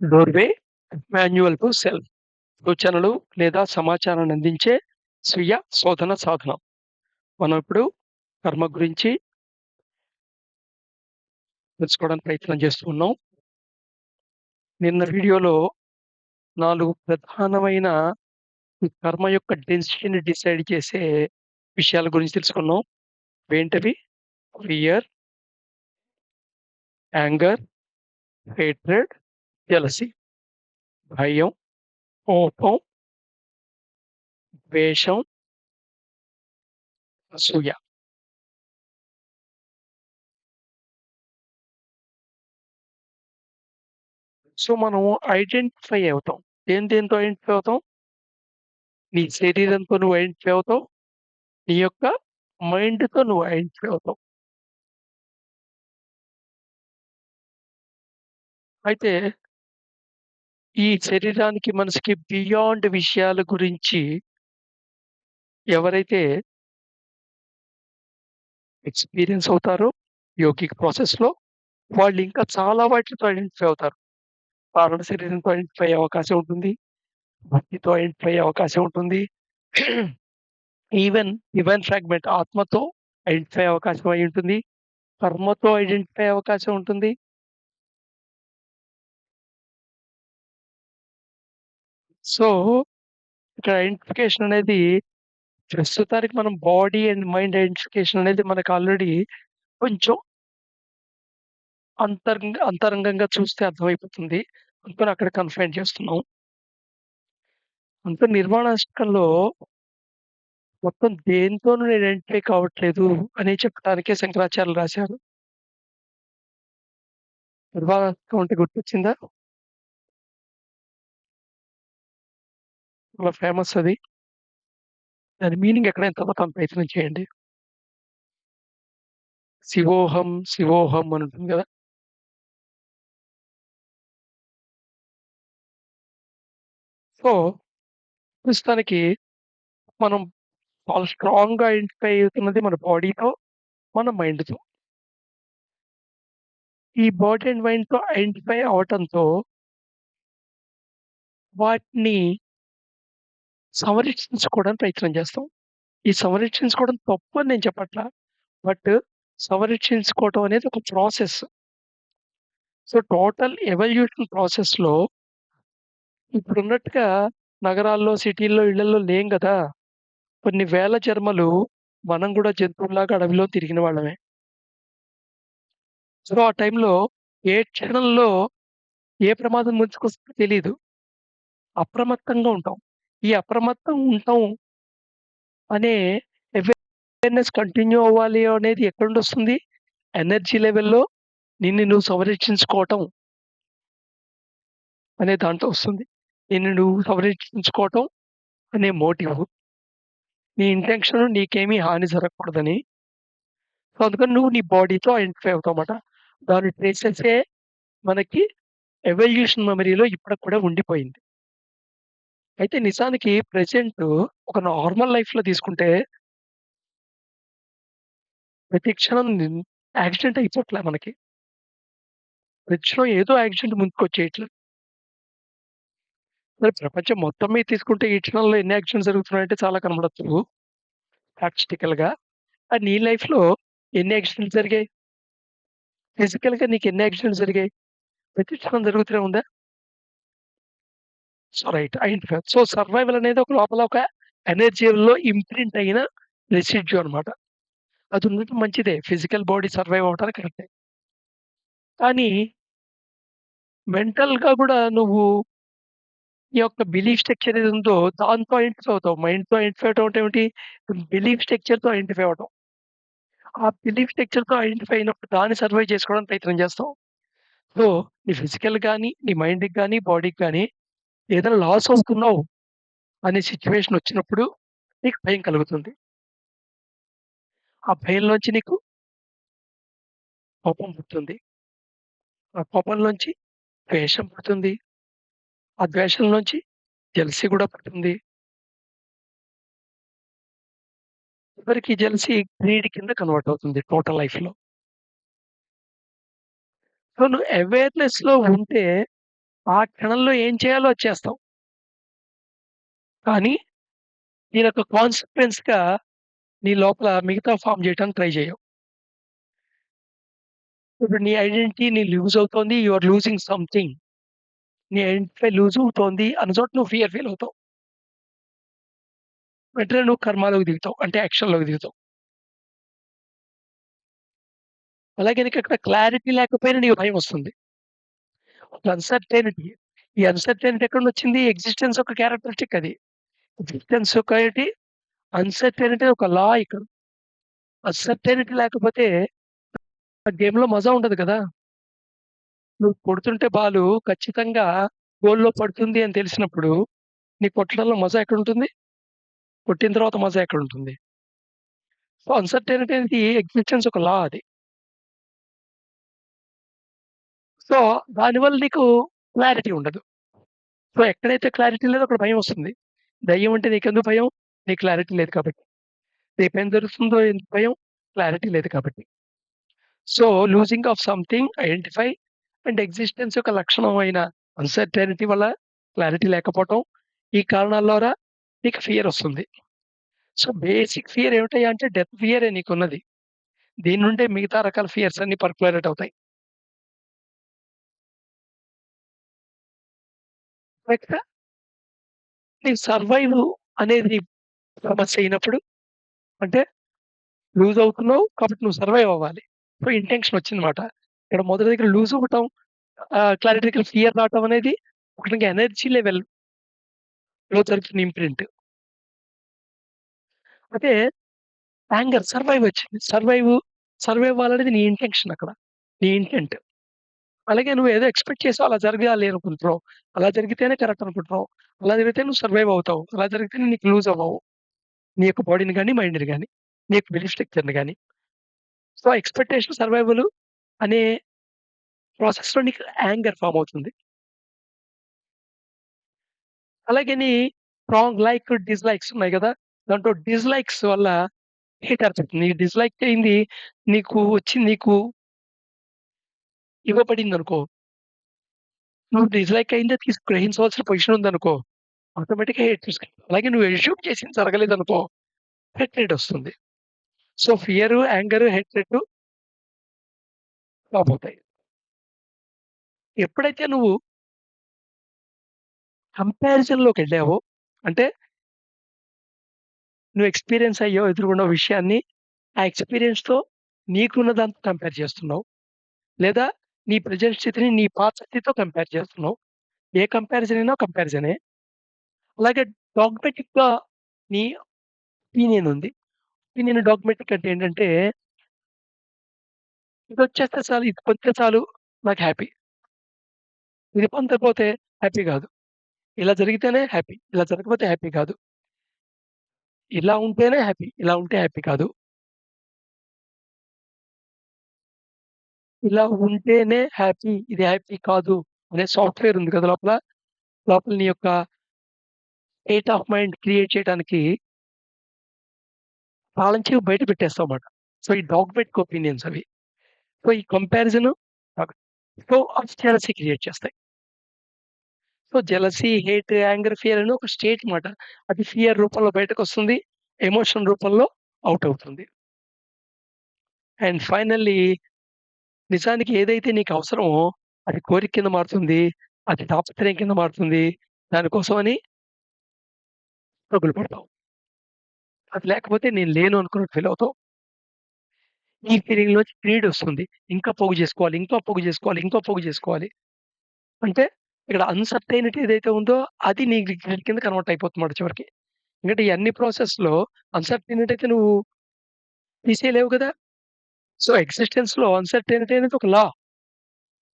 Doorway manual to self సూచనలు లేదా సమాచారాన్ని అందించే స్వీయ శోధన సాధనం. మనం ఇప్పుడు కర్మ గురించి తెలుసుకోవడానికి ప్రయత్నం చేస్తూ ఉన్నాం. నిన్న వీడియోలో 4 ప్రధానమైన ఈ కర్మ యొక్క డెన్సిటీని డిసైడ్ చేసే విషయాల గురించి తెలుసుకున్నాం. అవేంటవి? Fear, anger, hatred, jealousy. భయం, కోపం, ద్వేషం, అసూయ. సో, మనం ఐడెంటిఫై అవుతాం. దేనితో ఐడెంటిఫై అవుతాం? నీ శరీరంతో నువ్వు ఐడెంటిఫై అవుతావు. నీ యొక్క మైండ్‌తో నువ్వు ఐడెంటిఫై అవుతావు. అయితే ఈ శరీరానికి, మనసుకి బియాండ్ విషయాల గురించి ఎవరైతే ఎక్స్‌పీరియన్స్ అవుతారో యోగిక్ ప్రాసెస్‌లో, వాళ్ళు ఇంకా చాలా వాటిలతో ఐడెంటిఫై అవుతారు. కారణ శరీరంతో ఐడెంటిఫై అయ్యే అవకాశం ఉంటుంది. భక్తితో ఐడెంటిఫై అయ్యే అవకాశం ఉంటుంది. ఈవెన్ డివైన్ ఫ్రాగ్మెంట్ ఆత్మతో ఐడెంటిఫై అయ్యే అవకాశం అయి ఉంటుంది. కర్మతో ఐడెంటిఫై అయ్యే అవకాశం ఉంటుంది. సో, ఇక్కడ ఐడెంటిఫికేషన్ అనేది ప్రస్తుతానికి మనం బాడీ అండ్ మైండ్ ఐడెంటిఫికేషన్ అనేది మనకు ఆల్రెడీ కొంచెం అంతరంగంగా చూస్తే అర్థమైపోతుంది. అందుకని అక్కడ కన్ఫైన్ చేస్తున్నాం. నిర్వాణాష్టకంలో మొత్తం దేనితోనూ నేను ఐడెంటిఫై కావట్లేదు అని చెప్పటానికే శంకరాచార్యులు రాశారు. నిర్వాణాష్టకం అంటే గుర్తొచ్చిందా? చాలా ఫేమస్ అది. దాని మీనింగ్ ఎక్కడైనా చదవటానికి ప్రయత్నం చేయండి. శివోహం, శివోహం అని ఉంటుంది గదా! సో, ప్రస్తుతానికి మనం చాలా స్ట్రాంగ్‌గా ఐడెంటిఫై అవుతున్నది మన బాడీతో, మన మైండ్‌తో. ఈ బాడీ అండ్ మైండ్‌తో ఐడెంటిఫై అవ్వటంతో వాటిని సంరక్షించుకోవడానికి ప్రయత్నం చేస్తాం. ఈ సంరక్షించుకోవడం తప్పు అని నేను చెప్పట్లా. బట్ సంరక్షించుకోవటం అనేది ఒక ప్రాసెస్. సో, టోటల్ ఎవల్యూషన్ ప్రాసెస్‌లో ఇప్పుడున్నట్టుగా నగరాల్లో, సిటీల్లో, ఇళ్లల్లో లేం గదా! కొన్ని వేల జన్మలు మనం గూడా జంతువుల్లాగా అడవిలో తిరిగిన వాళ్ళమే. సో, ఆ టైంలో ఏ క్షణంలో ఏ ప్రమాదం ముంచుకొస్తుందో తెలీదు. అప్రమత్తంగా ఉంటాం. ఈ అప్రమత్తం ఉంటాం అనే అవేర్‌నెస్ కంటిన్యూ అవ్వాలి అనేది ఎక్కడి నుండొస్తుంది? ఎనర్జీ లెవెల్‌లో నిన్ను నువ్వు సంరక్షించుకోవటం అనే దాంట్లో వస్తుంది. నిన్ను నువ్వు సంరక్షించుకోవటం అనే మోటివ్. నీ ఇంటెన్షన్ నీకేమీ హాని జరగకూడదని. సో, అందుకని నువ్వు నీ బాడీతో ఐడెంటిఫై అవుతావమాట. దాని ట్రేసెసే మనకి ఎవల్యూషన్ మెమరీలో ఇప్పటికి కూడా ఉండిపోయింది. అయితే నిజానికి ప్రెజెంటు ఒక నార్మల్ లైఫ్‌లో తీసుకుంటే ప్రతి క్షణం యాక్సిడెంట్ అయిపోవట్లే మనకి. ప్రతి క్షణం ఏదో యాక్సిడెంట్ ముందుకొచ్చేయట్లేదు. మరి ప్రపంచం మొత్తం మీద తీసుకుంటే ఈ క్షణంలో ఎన్ని యాక్సిడెంట్స్ జరుగుతున్నాయంటే చాలా కనబడొచ్చు స్టాటిస్టికల్‌గా. నీ లైఫ్‌లో ఎన్ని యాక్సిడెంట్స్ జరిగాయి? ఫిజికల్‌గా నీకెన్ని యాక్సిడెంట్స్ జరిగాయి? ప్రతి క్షణం జరుగుతూనే ఉందా? So, right. Identify. So, survival అనేది ఒక లోపల ఒక ఎనర్జీలో ఇంప్రింట్ అయిన రెసిడ్యూ అన్నమాట. అది ఉండటం మంచిదే. ఫిజికల్ బాడీ సర్వైవ్ అవ్వడానికి కరెక్టే. కానీ మెంటల్‌గా గూడా నువ్వు ఈ యొక్క బిలీఫ్ స్ట్రక్చర్ ఏది ఉందో దాంతో ఐడెంటిఫై అవుతావు. మైండ్‌తో ఐడెంటిఫై అవ్వటం అంటే ఏమిటి? బిలీఫ్ స్ట్రక్చర్‌తో ఐడెంటిఫై అవ్వటం. ఆ బిలీఫ్ స్ట్రక్చర్‌తో ఐడెంటిఫై అయినప్పుడు దాన్ని సర్వైవ్ చేసుకోవడానికి ప్రయత్నం చేస్తావు. సో, నీ ఫిజికల్ గాని, నీ మైండ్‌కి గాని, బాడీకి గాని ఏదైనా లాస్ అవుతున్నావు అనే సిట్యుయేషన్ వచ్చినప్పుడు నీకు భయం కలుగుతుంది. ఆ భయంలోంచి నీకు కోపం పుడుతుంది. ఆ కోపంలోంచి ద్వేషం పుడుతుంది. ఆ ద్వేషంలోంచి జెలసీ గూడా పుడుతుంది. చివరికి జెలసీ గ్రీడ్ కింద కన్వర్ట్ అవుతుంది టోటల్ లైఫ్‌లో. సో, నువ్వు అవేర్‌నెస్‌లో ఉంటే ఆ క్షణంలో ఏం చేయాలో అది చేస్తావు. కానీ దీనొక కాన్సిక్వెన్స్‌గా నీ లోపల మిగతా ఫార్మ్ జేయటానికి ట్రై జేయవు. ఇప్పుడు నీ ఐడెంటిటీ లూజ్ అవుతోంది. You are losing something. నీ ఐడెంటిఫై లూజ్ అవుతోంది అన్న చోట నువ్వు ఫీల్ అవుతావు. వెంటనే నువ్వు కర్మలోకి దిగుతావు. అంటే యాక్షన్‌లోకి దిగుతావు. అలాగే నీకక్కడ క్లారిటీ లేకపోయినా నీకు భయమొస్తుంది. ఒక అన్సర్టెనిటీ. ఈ అన్సర్టెనిటీ ఎక్కడి నుండొచ్చింది? ఎగ్జిస్టెన్స్ ఒక క్యారెక్టరిస్టిక్ అది. ఎగ్జిస్టెన్స్ ఒక ఏంటి? అన్సర్టెనిటీ ఒక లా ఇక్కడ. అన్సర్టెనిటీ లేకపోతే ఆ గేమ్‌లో మజా ఉండదు కదా! నువ్వు కొడుతుంటే బాలు ఖచ్చితంగా గోల్‌లో పడుతుంది అని తెలిసినప్పుడు, నీకు కొట్టడంలో మజా ఎక్కడుంటుంది? కొట్టిన తర్వాత మజా ఎక్కడుంటుంది? సో, అన్సర్టెనిటీ అనేది ఎగ్జిస్టెన్స్ ఒక లా అది. సో, దానివల్ల నీకు క్లారిటీ ఉండదు. సో, ఎక్కడైతే క్లారిటీ లేదో అక్కడ భయమొస్తుంది. దెయ్యం అంటే నీకెందుకు భయం? నీకు క్లారిటీ లేదు కాబట్టి. రేపేం జరుగుతుందో ఎందుకు భయం? క్లారిటీ లేదు కాబట్టి. So, losing of something identify and existence యొక్క లక్షణం అయిన అన్సర్టెనిటీ వల్ల క్లారిటీ లేకపోవటం. ఈ కారణాల ద్వారా నీకు ఫియరొస్తుంది. సో, బేసిక్ ఫియర్ ఏమిటయ్యా అంటే డెత్ ఫియరే నీకున్నది. దీని నుండే మిగతా రకాల ఫియర్స్ అన్నీ పర్క్యులేట్ అవుతాయి. నెక్స్ట్ నీ సర్వైవ్ అనేది సమస్య అయినప్పుడు అంటే లూజ్ అవుతున్నావు కాబట్టి నువ్వు సర్వైవ్ అవ్వాలి. సో, ఇంటెన్షన్ వచ్చిందన్నమాట. ఇక్కడ మొదటి దగ్గర లూజ్ అవ్వటం క్లారిటీ దగ్గర ఫియర్ రావటం అనేది ఒకటికి ఎనర్జీ లెవెల్‌లో జరుగుతున్న ఇంప్రింట్. అదే యాంగర్ సర్వైవ్ వచ్చింది. సర్వైవ్ అవ్వాలనేది నీ ఇంటెన్షన్ అక్కడ. నీ ఇంటెంట్. అలాగే నువ్వేదో ఎక్స్‌పెక్ట్ చేసావు అలా జరగాలి అనుకుంటున్నావు. అలా జరిగితేనే కరెక్ట్ అనుకుంటున్నావు. అలా జరిగితే నువ్వు సర్వైవ్ అవుతావు. అలా జరిగితేనే నీకు లూజ్ అవ్వవు. నీ యొక్క బాడీని గాని, మైండ్‌ని గాని, నీ యొక్క బిలీఫ్ స్ట్రక్చర్‌ని గాని. సో, ఎక్స్‌పెక్టేషన్, సర్వైవల్ అనే ప్రాసెస్‌లో నీకు యాంగర్ ఫార్మ్ అవుతుంది. అలాగని డిస్‌లైక్స్ ఉన్నాయి గదా! దాంట్లో డిస్‌లైక్స్ వల్ల హేట్ ఏర్పడుతుంది. ఈ డిస్‌లైక్ అయింది నీకు ఇవ్వబడిందనుకో, నువ్వు డిస్‌లైక్ అయిందే గ్రహించవలసిన పొజిషన్ ఉందనుకో, ఆటోమేటిక్‌గా హేట్ తీసుకుంటావు. అలాగే నువ్వు అస్యూమ్ చేసింది జరగలేదనుకో, హేట్రేట్ ఒస్తుంది. సో, ఫియరు, యాంగరు, హేట్రేటు ఫార్మ్ అవుతాయి. ఎప్పుడైతే నువ్వు కంపారిజన్‌లోకెళ్ళావో, అంటే నువ్వు ఎక్స్‌పీరియన్స్ అయ్యావు ఎదురుగున్న విషయాన్ని, ఆ ఎక్స్‌పీరియన్స్‌తో నీకున్న దాంతో కంపేర్ చేస్తున్నావు. లేదా నీ ప్రెజెంట్ స్థితిని నీ పాత స్థితితో కంపేర్ చేస్తున్నావు. ఏ కంపారిజన్ అయినా కంపారిజనే. అలాగే డాగ్మాటిక్‌గా నీ ఒపీనియన్ ఉంది. ఒపీనియన్ డాగ్మాటిక్ అంటే ఏంటంటే, ఇదొచ్చేస్తే చాలు, ఇది పొందితే చాలు నాకు హ్యాపీ. ఇది పొందకపోతే హ్యాపీ గాదు. ఇలా జరిగితేనే హ్యాపీ. ఇలా జరగకపోతే హ్యాపీ కాదు. ఇలా ఉంటేనే హ్యాపీ. ఇలా ఉంటే హ్యాపీ కాదు. ఇలా ఉంటేనే హ్యాపీ. ఇది హ్యాపీ కాదు అనే సాఫ్ట్‌వేర్ ఉంది కదా లోపల. లోపల నీ యొక్క స్టేట్ ఆఫ్ మైండ్ క్రియేట్ చేయడానికి తాళం చెవి బయట పెట్టేస్తావమాట. సో, ఈ డాగ్మాటిక్ ఒపీనియన్స్ అవి. సో, ఈ comparison so, of jealousy create చేస్తాయి. So, jealousy, hate, anger, fear అని ఒక స్టేట్ మాట. అది ఫియర్ రూపంలో బయటకొస్తుంది. ఎమోషన్ రూపంలో ఔట్ అవుతుంది. అండ్ ఫైనల్లీ నిజానికి ఏదైతే నీకు అవసరమో అది కోరిక కింద మారుతుంది. అది తాపత్రయం కింద మారుతుంది. దానికోసమని స్ట్రగుల్ పడతావు. అది లేకపోతే నేను లేను అనుకున్నట్టు ఫీల్ అవుతావు. ఈ ఫీలింగ్‌లోంచి గ్రీడొస్తుంది. ఇంకా పోగు జేసుకోవాలి, ఇంకా పోగు జేసుకోవాలి, ఇంకా పోగు జేసుకోవాలి. అంటే ఇక్కడ అన్‌సర్టెయినిటీ ఏదైతే ఉందో అది నీ గ్రీడ్ కింద కన్వర్ట్ అయిపోతుందన్నమాట చివరికి. ఎందుకంటే ఈ అన్ని ప్రాసెస్‌లో అన్‌సర్టెయినిటీ అయితే నువ్వు తీసేయలేవు గదా! సో, ఎగ్జిస్టెన్స్‌లో అన్‌సర్టెయినిటీ అనేది ఒక లా.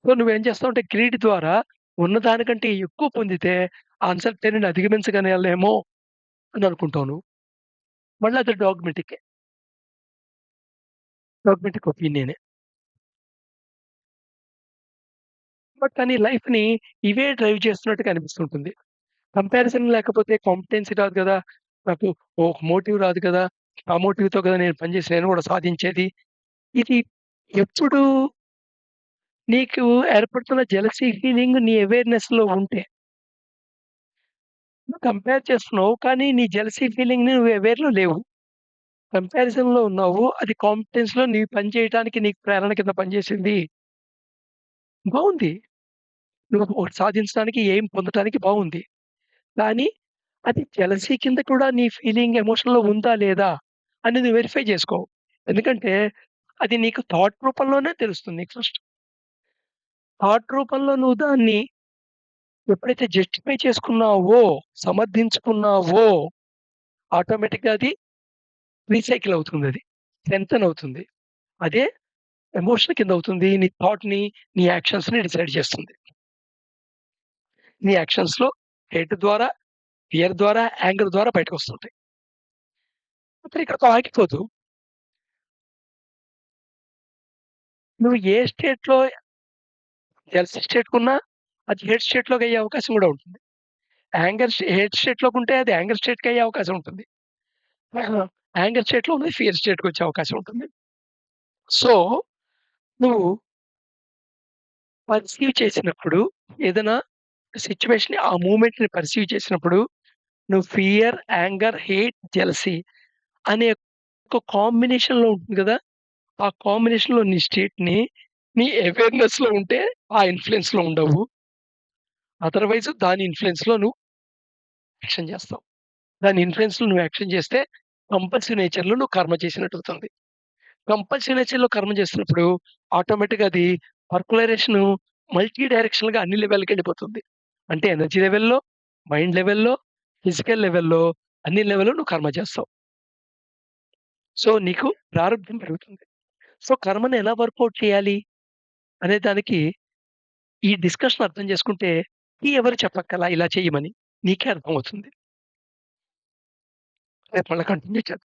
సో, నువ్వేం చేస్తావంటే గ్రీడ్ ద్వారా ఉన్నదానికంటే ఎక్కువ పొందితే ఆ అన్‌సర్టెయినిటీని అధిగమించగలనేమో అని అనుకుంటావు నువ్వు. మళ్ళీ అది డాగ్మాటిక్ ఒపీనియనే. బట్ కానీ లైఫ్‌ని ఇవే డ్రైవ్ చేస్తున్నట్టుగా అనిపిస్తుంటుంది. కంపారిజన్ లేకపోతే కాంపిటెన్సీ రాదు గదా! నాకు ఒక మోటివ్ రాదు కదా! ఆ మోటివ్‌తో కదా నేను పని చేసి నేను గూడా సాధించేది. ఇది ఎప్పుడు నీకు ఏర్పడుతున్న జెలసీ ఫీలింగ్ నీ అవేర్‌నెస్‌లో ఉంటే, నువ్వు కంపేర్ చేస్తున్నావు. కానీ నీ జెలసీ ఫీలింగ్‌ని నువ్వు అవేర్‌లో లేవు. కంపారిజన్‌లో ఉన్నావు. అది కాంపిటెన్స్‌లో నీ పని చేయటానికి నీకు ప్రేరణ కింద పనిచేసింది. బావుంది. నువ్వు ఒకటి సాధించడానికి, ఎయిమ్ పొందటానికి బావుంది. కానీ అది జెలసీ కింద కూడా నీ ఫీలింగ్ ఎమోషన్‌లో ఉందా? లేదా? అనేది వెరిఫై చేసుకో. ఎందుకంటే అది నీకు థాట్ రూపంలోనే తెలుస్తుంది నీకు ఫస్ట్. థాట్ రూపంలో నువ్వు దాన్ని ఎప్పుడైతే జస్టిఫై చేసుకున్నావో, సమర్థించుకున్నావో ఆటోమేటిక్‌గా అది రీసైకిల్ అవుతుందది. స్ట్రెంథెన్ అవుతుంది. అదే ఎమోషన్ కిందవుతుంది. నీ థాట్‌ని, నీ యాక్షన్స్‌ని డిసైడ్ చేస్తుంది. నీ యాక్షన్స్‌లో హేట్ ద్వారా, ఫియర్ ద్వారా, యాంగర్ ద్వారా బయటకొస్తుంటాయి. అసలు ఇక్కడితో ఆగిపోదు. నువ్వు ఏ స్టేట్‌లో జెలసీ స్టేట్‌కున్నా అది హేట్ స్టేట్‌లోకి అయ్యే అవకాశం గూడా ఉంటుంది. హేట్ స్టేట్‌లోకుంటే అది యాంగర్ స్టేట్‌కయ్యే అవకాశం ఉంటుంది. ఆహా! యాంగర్ స్టేట్‌లో ఉన్నది ఫియర్ స్టేట్‌కొచ్చే అవకాశం ఉంటుంది. సో, నువ్వు పర్సీవ్ చేసినప్పుడు ఏదైనా సిట్యుయేషన్‌ని ఆ మూవ్‌మెంట్‌ని పర్సీవ్ చేసినప్పుడు నువ్వు ఫియర్, యాంగర్, హేట్, జెలసీ అనే ఒక కాంబినేషన్‌లో ఉంటుంది గదా! ఆ కాంబినేషన్‌లో నీ స్టేట్‌ని నీ అవేర్‌నెస్‌లో ఉంటే ఆ ఇన్‌ఫ్లూయెన్స్‌లో ఉండవు. అదర్‌వైస్ దాని ఇన్‌ఫ్లూయెన్స్‌లో నువ్వు యాక్షన్ జేస్తావు. దాని ఇన్‌ఫ్లూయెన్స్‌లో నువ్వు యాక్షన్ జేస్తే కంపల్సివ్ నేచర్‌లో నువ్వు కర్మ చేసినట్టవుతుంది. కంపల్సివ్ నేచర్‌లో కర్మ చేస్తున్నప్పుడు ఆటోమేటిక్‌గా అది పర్కులరేషను మల్టీ డైరెక్షనల్‌గా అన్ని లెవెల్‌కెళ్ళిపోతుంది. అంటే ఎనర్జీ లెవెల్‌లో, మైండ్ లెవెల్‌లో, ఫిజికల్ లెవెల్‌లో అన్ని లెవెల్‌లో నువ్వు కర్మ చేస్తావు. సో, నీకు ప్రారబ్ధం పెరుగుతుంది. సో, కర్మని ఎలా వర్కౌట్ చేయాలి అనే దానికి ఈ డిస్కషన్ అర్థం చేసుకుంటే ఎవరు చెప్పక్కర్లా ఇలా చెయ్యమని. నీకే అర్థమవుతుంది. రేపు మళ్ళా కంటిన్యూ చేద్దాం.